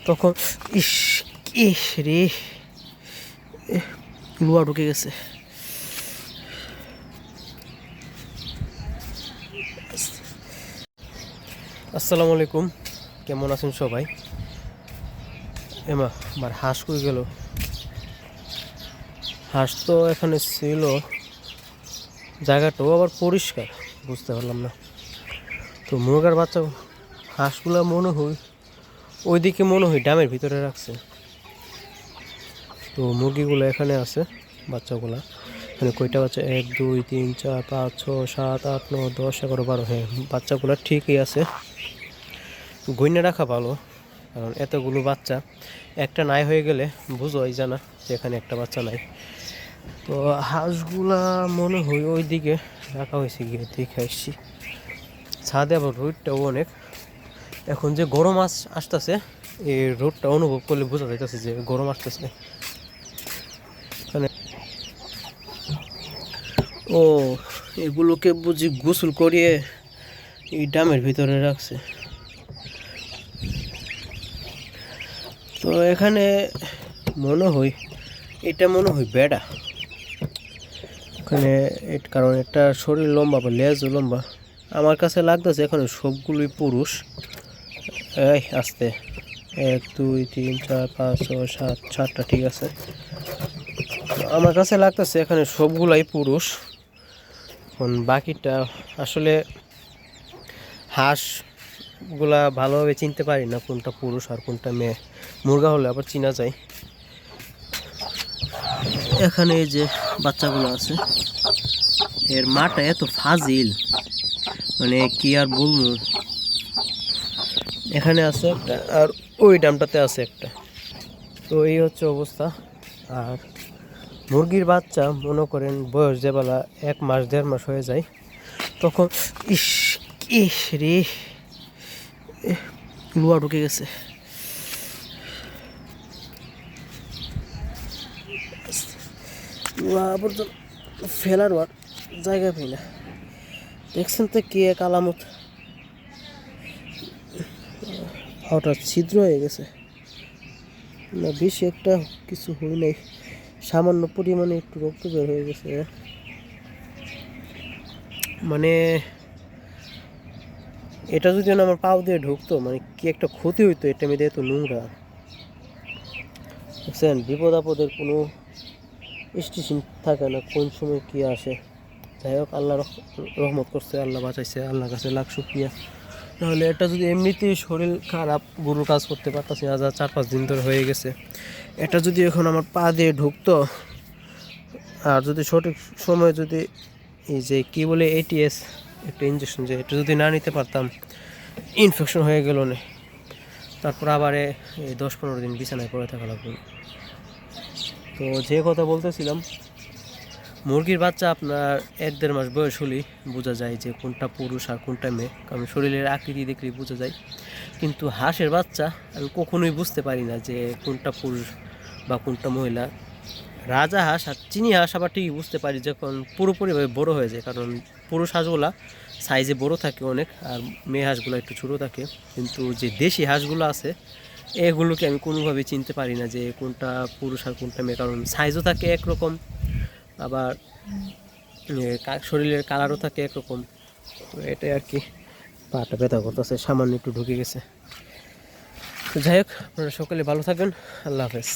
তখন ইস ইস রে, লুয়া ঢুকে গেছে। আসসালামু আলাইকুম, কেমন আছেন সবাই? এমা আমার হাঁস কই গেল? হাঁস তো এখানে ছিল, জায়গাটাও আবার পরিষ্কার, বুঝতে পারলাম না। তো মুরগার বাচ্চা হাঁসগুলা মনে হয় ওইদিকে, মনে হয় ডামের ভিতরে রাখছে। তো মুরগিগুলো এখানে আছে, বাচ্চাগুলা এখানে কয়টা বাচ্চা? 1 2 3 4 5 6 7 8 9 10 11 12। হ্যাঁ, বাচ্চাগুলো ঠিকই আছে, গইনে রাখা ভালো, কারণ এতগুলো বাচ্চা একটা নাই হয়ে গেলে বুঝোই জানা যে এখানে একটা বাচ্চা নাই। তো হাঁসগুলা মনে হয় ওই দিকে রাখা হয়েছে, গিয়ে দেখে আসছি। ছাদে আবার রোদটাও অনেক, এখন যে গরম আসতেছে, এই রোদটা অনুভব করলে বোঝা যাইতেছে যে গরম আসতেছে। ও, এগুলোকে বুঝি গোসল করিয়ে এই ডামের ভিতরে রাখছে। তো এখানে মনে হয় এটা মনে হয় বেড়া, এখানে কারণ একটা শরীর লম্বা বা লেজও লম্বা। আমার কাছে লাগতেছে এখানে সবগুলোই পুরুষ। এই আস্তে, 1 2 3 4 5 6 7 7টা ঠিক আছে। আমার কাছে লাগতেছে এখানে সবগুলাই পুরুষ। এখন বাকিটা আসলে হাঁসগুলা ভালোভাবে চিনতে পারি না কোনটা পুরুষ আর কোনটা মেয়ে। মুরগা হলে আবার চিনা যায়। এখানে যে বাচ্চাগুলো আছে, এর মাটা এত ফাজিল, মানে কি আর বলবো। এখানে আছে একটা, আর ওই ডামটাতে আছে একটা। তো এই হচ্ছে অবস্থা। আর মুরগির বাচ্চা মনে করেন বয়স যেবেলা 1 মাস 1.5 মাস হয়ে যায়, তখন ইস ইস রে, লুয়া ঢুকে গেছে। লুয়া পর্যন্ত ফেলার জায়গা পাই না। দেখছেন তো কি এক আলামত, হঠাৎ ছিদ্র হয়ে গেছে। না বেশি একটা কিছু হই নাই, সামান্য পরিমাণে একটু রক্ত বের হয়ে গেছে। মানে এটা যদি আমার পাও দিয়ে ঢুকতো, মানে কি একটা ক্ষতি হইতো। এটা মেয়েদের এত নোংরা, বুঝছেন? বিপদ আপদের কোনো স্টেশন থাকে না, কোন সময় কি আসে। যাই হোক, আল্লাহ রহমত করছে, আল্লাহ বাঁচাইছে, আল্লাহর কাছে লাখ শুকরিয়া। নাহলে এটা যদি এমনিতেই শরীর খারাপ, গরুর কাজ করতে পারতাছি না, যা 4-5 দিন ধরে হয়ে গেছে। এটা যদি এখন আমার পা দিয়ে ঢুকতো, আর যদি সঠিক সময় যদি এই যে কি বলে ATS একটা ইঞ্জেকশন, যে এটা যদি না নিতে পারতাম, ইনফেকশন হয়ে গেল না, তারপর আবার এই 10-15 দিন বিছানায় পড়ে থাকা লাগবে। তো যে কথা বলতেছিলাম, মুরগির বাচ্চা আপনার 1-1.5 মাস বয়স হলেই বোঝা যায় যে কোনটা পুরুষ আর কোনটা মেয়ে, কারণ শরীরের আকৃতি দেখলেই বোঝা যায়। কিন্তু হাঁসের বাচ্চা আমি কখনোই বুঝতে পারি না যে কোনটা পুরুষ বা কোনটা মহিলা। রাজা হাঁস আর চিনি হাঁস আবার ঠিকই বুঝতে পারি যখন পুরোপুরিভাবে বড় হয়ে যায়, কারণ পুরুষ হাঁসগুলা সাইজে বড় থাকে অনেক, আর মেয়ে হাঁসগুলো একটু ছোটো থাকে। কিন্তু যে দেশি হাঁসগুলো আছে, এগুলোকে আমি কোনোভাবেই চিনতে পারি না যে কোনটা পুরুষ আর কোনটা মেয়ে, কারণ সাইজও থাকে একরকম, আবার শরীরের কালারও থাকে একরকম। তো এটাই আর কি, পাটা ব্যথা করতেছে, সামান্য একটু ঢুকে গেছে। তো যাই হোক, আপনারা সকলে ভালো থাকবেন, আল্লাহ হাফেজ।